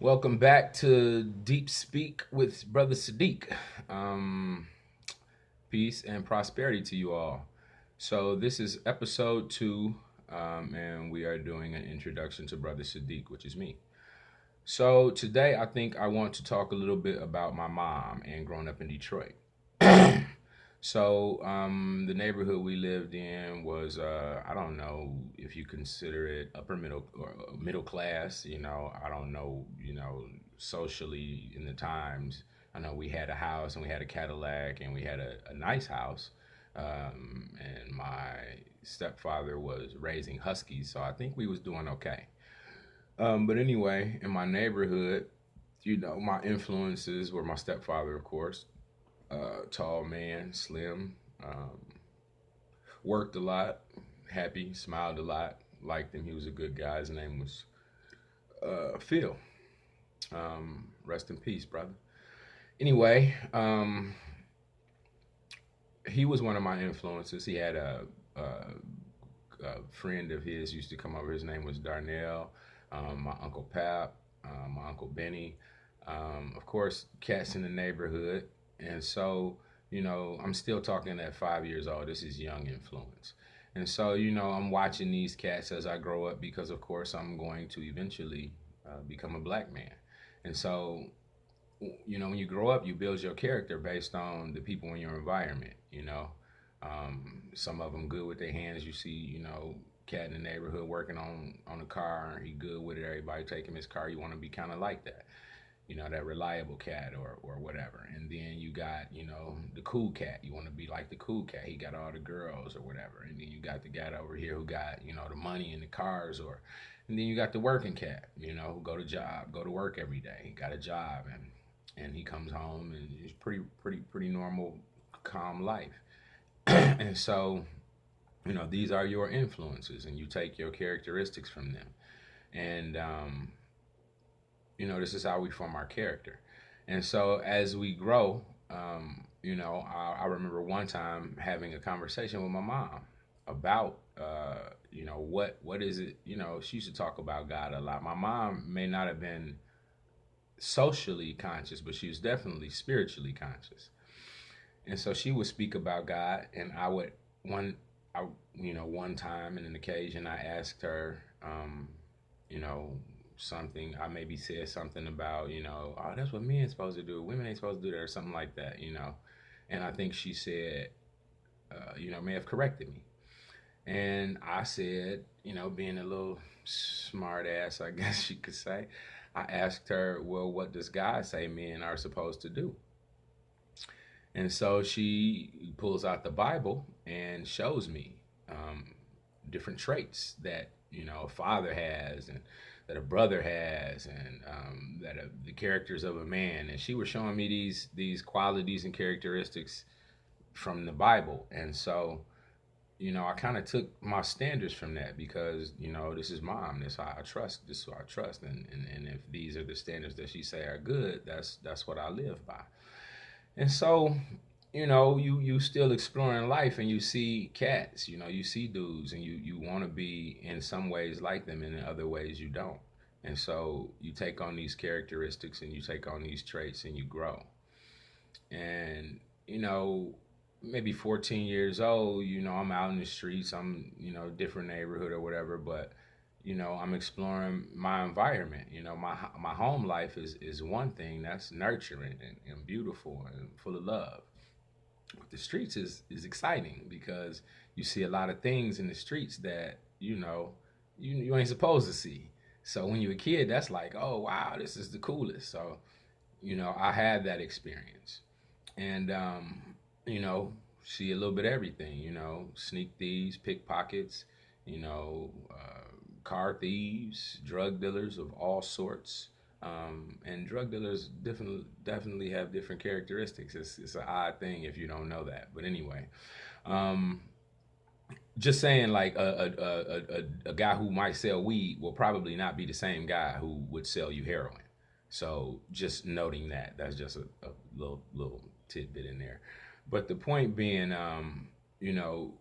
Welcome back to Deep Speak with Brother Sadiq. Um, Peace and prosperity to you all. So, this is episode two, and we are doing an introduction to Brother Sadiq, which is me. So, today I think I want to talk a little bit about my mom and growing up in Detroit. The neighborhood we lived in was, I don't know if you consider it upper middle or middle class. I don't know, socially in the times. I know we had a house and we had a Cadillac and we had a nice house. And my stepfather was raising Huskies, so I think we was doing okay. But anyway, in my neighborhood, my influences were my stepfather, of course, tall man, slim, worked a lot, happy, smiled a lot, liked him. He was a good guy. His name was Phil. Rest in peace, brother. Anyway, he was one of my influences. He had a friend of his used to come over. His name was Darnell. My uncle Pap, my uncle Benny. Of course, cats in the neighborhood, and so I'm still talking at 5 years old. This is young influence. And so, I'm watching these cats as I grow up because, of course, I'm going to eventually become a black man. And so, when you grow up, you build your character based on the people in your environment. Some of them good with their hands. You see, cat in the neighborhood working on a car. He good with it. Everybody take him his car. You want to be kind of like that. That reliable cat or whatever. And then you got, the cool cat. You want to be like the cool cat. He got all the girls or whatever. And then you got the guy over here who got, the money and the cars and then you got the working cat, who go to work every day. He got a job and he comes home and it's pretty normal, calm life. And so, these are your influences and you take your characteristics from them. And this is how we form our character. And so as we grow, I remember one time having a conversation with my mom about, what is it? She used to talk about God a lot. My mom may not have been socially conscious, but she was definitely spiritually conscious. And so she would speak about God, and I would I, one time and an occasion, I asked her, you know, something. I maybe said something about, oh, that's what men supposed to do. Women ain't supposed to do that, or something like that. And I think she said, may have corrected me. And I said, being a little smart ass, I guess you could say, I asked her, well, what does God say men are supposed to do? And so she pulls out the Bible and shows me different traits that a father has and that a brother has and the characters of a man. And she was showing me these qualities and characteristics from the Bible. And so I kind of took my standards from that because this is mom. This is how I trust. This is who I trust. And if these are the standards that she say are good, that's what I live by. And so, you still exploring life and you see cats, you see dudes and you want to be in some ways like them and in other ways you don't. And so you take on these characteristics and you take on these traits and you grow. And, maybe 14 years old, I'm out in the streets, I'm, different neighborhood or whatever, but I'm exploring my environment. My home life is one thing that's nurturing and beautiful and full of love. But the streets is exciting because you see a lot of things in the streets that you ain't supposed to see. So when you're a kid, that's like, oh wow, this is the coolest. So I had that experience, and you know, see a little bit of everything. Sneak thieves, pickpockets, car thieves, drug dealers of all sorts. And drug dealers definitely have different characteristics. It's an odd thing if you don't know that. But anyway, um, just saying, like a guy who might sell weed will probably not be the same guy who would sell you heroin. So just noting that's just a little tidbit in there. But the point being, you know,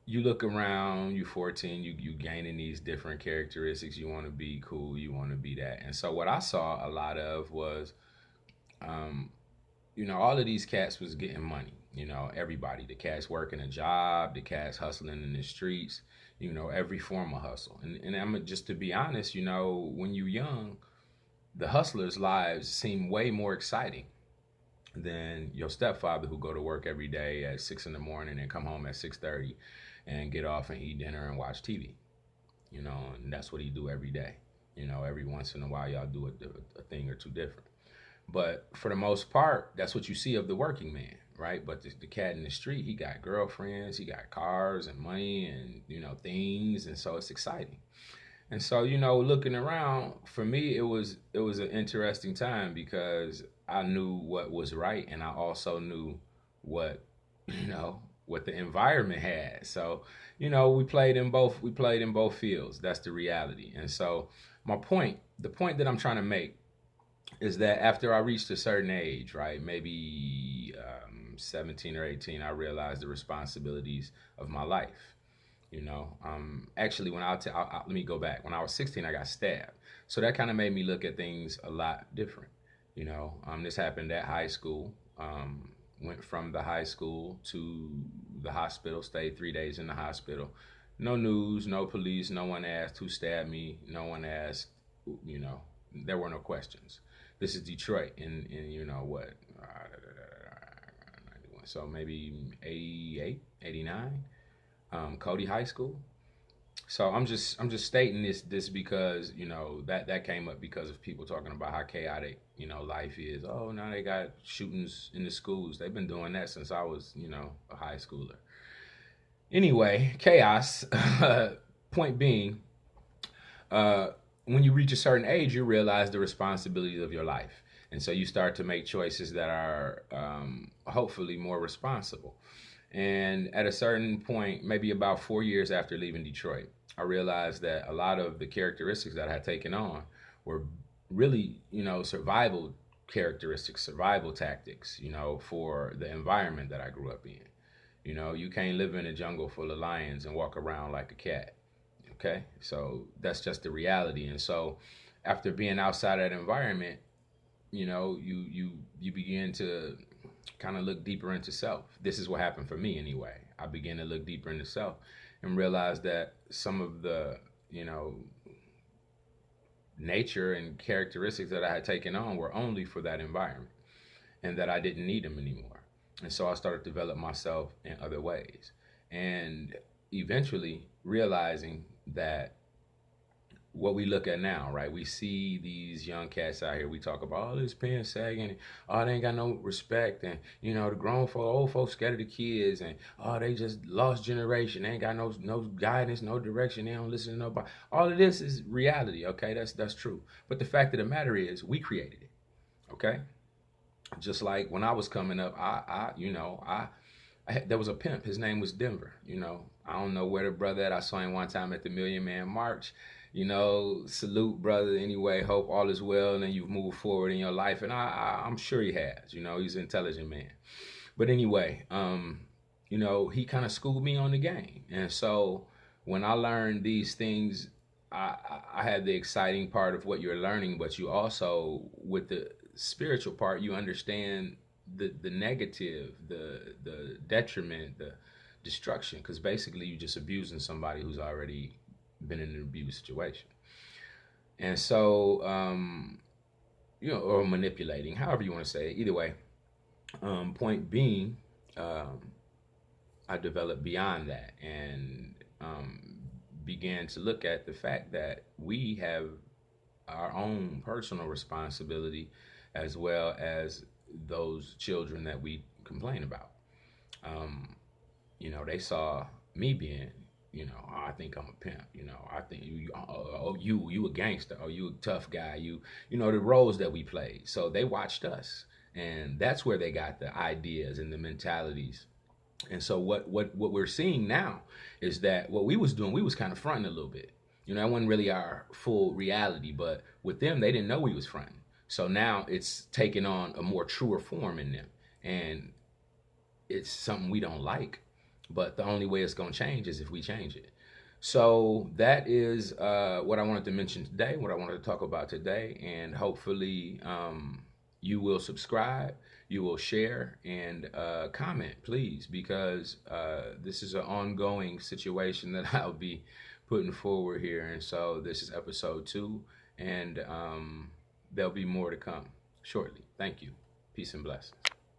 you look around, you 14, you gaining these different characteristics. You want to be cool, you want to be that. And so what I saw a lot of was, um, all of these cats was getting money. Everybody, the cats working a job, the cats hustling in the streets. Every form of hustle. And I'm just to be honest, when you're young, the hustlers' lives seem way more exciting than your stepfather who go to work every day at 6 in the morning and come home at 6:30 and get off and eat dinner and watch TV. And that's what he do every day. Every once in a while y'all do a thing or two different. But for the most part, that's what you see of the working man, right? But the cat in the street, he got girlfriends, he got cars and money and, things. And so it's exciting. And so, looking around, for me, it was an interesting time because I knew what was right, and I also knew what what the environment had. So, we played in both fields. That's the reality. And so, the point that I'm trying to make is that after I reached a certain age, right, maybe 17 or 18, I realized the responsibilities of my life. Actually, let me go back. When I was 16, I got stabbed. So that kind of made me look at things a lot different. This happened at high school. Went from the high school to the hospital, stayed 3 days in the hospital. No news, no police, no one asked who stabbed me. No one asked, there were no questions. This is Detroit in what? So maybe 88, 89. Cody High School. So I'm just stating this because that came up because of people talking about how chaotic life is. Oh, now they got shootings in the schools. They've been doing that since I was a high schooler. Anyway, chaos. Point being, when you reach a certain age, you realize the responsibilities of your life, and so you start to make choices that are hopefully more responsible. And at a certain point, maybe about 4 years after leaving Detroit, I realized that a lot of the characteristics that I had taken on were really, survival characteristics, survival tactics, for the environment that I grew up in. You can't live in a jungle full of lions and walk around like a cat. Okay. So that's just the reality. And so after being outside that environment, you begin to kind of look deeper into self. This is what happened for me anyway. I began to look deeper into self and realize that some of the, nature and characteristics that I had taken on were only for that environment and that I didn't need them anymore. And so I started to develop myself in other ways and eventually realizing that what we look at now, right? We see these young cats out here. We talk about all this pants sagging, and oh, they ain't got no respect, and the grown folk, old folks scared of the kids, and oh, they just lost generation. They ain't got no guidance, no direction. They don't listen to nobody. All of this is reality, okay? That's true. But the fact of the matter is, we created it, okay? Just like when I was coming up, there was a pimp. His name was Denver. I don't know where the brother at. I saw him one time at the Million Man March. Salute, brother. Anyway, hope all is well and then you've moved forward in your life. And I'm sure he has. He's an intelligent man. But anyway, he kind of schooled me on the game. And so when I learned these things, I had the exciting part of what you're learning, but you also, with the spiritual part, you understand the negative, the detriment, the destruction, because basically you're just abusing somebody who's already been in an abuse situation. And so, or manipulating, however you want to say it. Either way, point being, I developed beyond that and began to look at the fact that we have our own personal responsibility as well as those children that we complain about. They saw me being, oh, I think I'm a pimp. I think you a gangster. Oh, you a tough guy. The roles that we played. So they watched us, and that's where they got the ideas and the mentalities. And so what we're seeing now is that what we was doing, we was kind of fronting a little bit. That wasn't really our full reality, but with them, they didn't know we was fronting. So now it's taking on a more truer form in them, and it's something we don't like. But the only way it's going to change is if we change it. So that is what I wanted to mention today, what I wanted to talk about today. And hopefully you will subscribe, you will share, and comment, please, because this is an ongoing situation that I'll be putting forward here. And so this is episode 2, and there'll be more to come shortly. Thank you. Peace and blessings.